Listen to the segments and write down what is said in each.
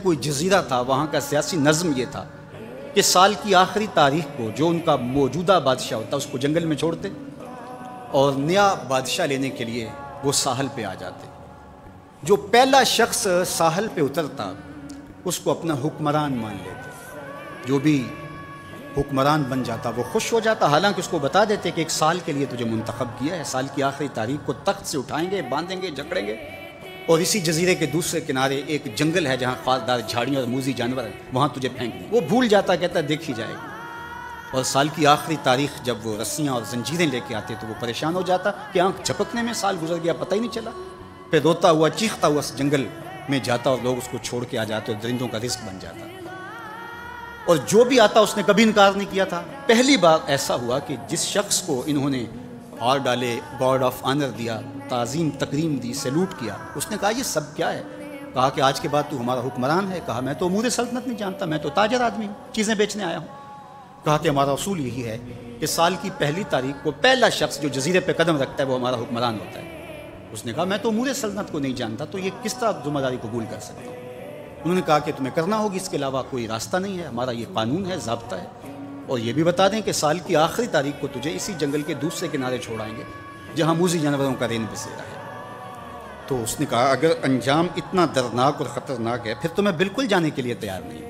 کوئی جزیرہ تھا، وہاں کا سیاسی نظم یہ تھا کہ سال کی آخری تاریخ کو جو ان کا موجودہ بادشاہ ہوتا اس کو جنگل میں چھوڑتے اور نیا بادشاہ لینے کے لیے وہ ساحل پہ آ جاتے۔ جو پہلا شخص ساحل پہ اترتا اس کو اپنا حکمران مان لیتے، جو بھی حکمران بن جاتا وہ خوش ہو جاتا، حالانکہ اس کو بتا دیتے کہ ایک سال کے لیے تجھے منتخب کیا ہے، سال کی آخری تاریخ کو تخت سے اٹھائیں گے، باندھیں گے، جکڑیں گے، اور اسی جزیرے کے دوسرے کنارے ایک جنگل ہے جہاں خاردار جھاڑیاں اور موذی جانور ہیں، وہاں تجھے پھینک دیں۔ وہ بھول جاتا، کہتا ہے دیکھی جائے گی۔ اور سال کی آخری تاریخ جب وہ رسیاں اور زنجیریں لے کے آتے تو وہ پریشان ہو جاتا کہ آنکھ جھپکنے میں سال گزر گیا، پتہ ہی نہیں چلا۔ پھر روتا ہوا چیختا ہوا اس جنگل میں جاتا اور لوگ اس کو چھوڑ کے آ جاتے اور درندوں کا رزق بن جاتا، اور جو بھی آتا اس نے کبھی انکار نہیں کیا تھا۔ پہلی بار ایسا ہوا کہ جس شخص کو انہوں نے ہار ڈالے، گارڈ آف آنر دیا، تعظیم تکریم دی، سیلوٹ کیا، اس نے کہا یہ سب کیا ہے؟ کہا کہ آج کے بعد تو ہمارا حکمران ہے۔ کہا میں تو امور سلطنت نہیں جانتا، میں تو تاجر آدمی ہوں، چیزیں بیچنے آیا ہوں۔ کہا کہ ہمارا اصول یہی ہے کہ سال کی پہلی تاریخ کو پہلا شخص جو جزیرے پہ قدم رکھتا ہے وہ ہمارا حکمران ہوتا ہے۔ اس نے کہا میں تو امور سلطنت کو نہیں جانتا، تو یہ کس طرح ذمہ داری قبول کر سکتا ہوں؟ انہوں نے کہا کہ تمہیں کرنا ہوگی، اس کے علاوہ کوئی راستہ نہیں ہے، ہمارا یہ قانون ہے، ضابطہ ہے، اور یہ بھی بتا دیں کہ سال کی آخری تاریخ کو تجھے اسی جنگل کے دوسرے کنارے چھوڑائیں گے جہاں موذی جانوروں کا رین بسیرا ہے۔ تو اس نے کہا اگر انجام اتنا دردناک اور خطرناک ہے پھر تو میں بالکل جانے کے لیے تیار نہیں۔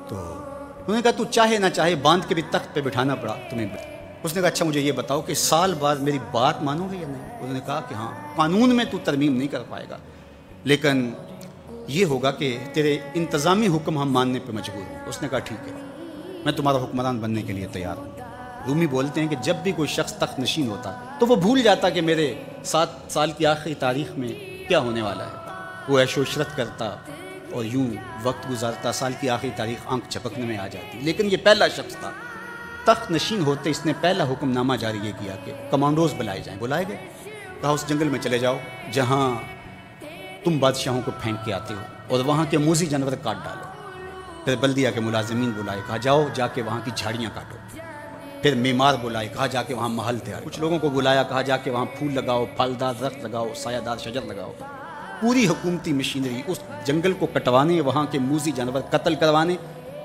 تو انہوں نے کہا تو چاہے نہ چاہے باندھ کے بھی تخت پہ بٹھانا پڑا تمہیں۔ اس نے کہا اچھا مجھے یہ بتاؤ کہ سال بعد میری بات مانو گے یا نہیں؟ انہوں نے کہا کہ ہاں، قانون میں تو ترمیم نہیں کر پائے گا، لیکن یہ ہوگا کہ تیرے انتظامی حکم ہم ماننے پہ مجبور ہیں۔ اس نے کہا ٹھیک ہے، میں تمہارا حکمران بننے کے لیے تیار ہوں۔ رومی بولتے ہیں کہ جب بھی کوئی شخص تخت نشین ہوتا تو وہ بھول جاتا کہ میرے 7 سال کی آخری تاریخ میں کیا ہونے والا ہے۔ وہ عیش و عشرت کرتا اور یوں وقت گزارتا، سال کی آخری تاریخ آنکھ جھپکنے میں آ جاتی۔ لیکن یہ پہلا شخص تھا، تخت نشین ہوتے اس نے پہلا حکم نامہ جاری یہ کیا کہ کمانڈوز بلائے جائیں۔ بلائے گئے، کہا اس جنگل میں چلے جاؤ جہاں تم بادشاہوں کو پھینک کے آتے ہو، اور وہاں کے موذی جانور کاٹ ڈالو۔ پھر بلدیہ کے ملازمین بلائے، کہا جاؤ جا کے وہاں کی جھاڑیاں کاٹو۔ پھر معمار بلائے، کہا جا کے وہاں محل تیار۔ کچھ لوگوں کو بلایا، کہا جا کے وہاں پھول لگاؤ، پھلدار درخت لگاؤ، سایہ دار شجر لگاؤ۔ پوری حکومتی مشینری اس جنگل کو کٹوانے، وہاں کے موذی جانور قتل کروانے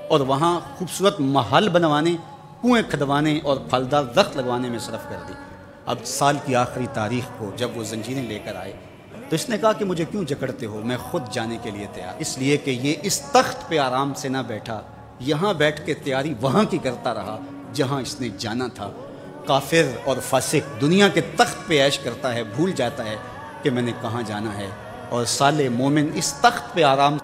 اور وہاں خوبصورت محل بنوانے، کنویں کھدوانے اور پھلدار درخت لگوانے میں صرف کر دی۔ اب سال کی آخری تاریخ کو جب وہ زنجیریں لے کر آئے تو اس نے کہا کہ مجھے کیوں جکڑتے ہو، میں خود جانے کے لیے تیار، اس لیے کہ یہ اس تخت پہ آرام سے نہ بیٹھا، یہاں بیٹھ کے تیاری وہاں کی کرتا رہا جہاں اس نے جانا تھا۔ کافر اور فاسق دنیا کے تخت پہ عیش کرتا ہے، بھول جاتا ہے کہ میں نے کہاں جانا ہے، اور صالح مومن اس تخت پہ آرام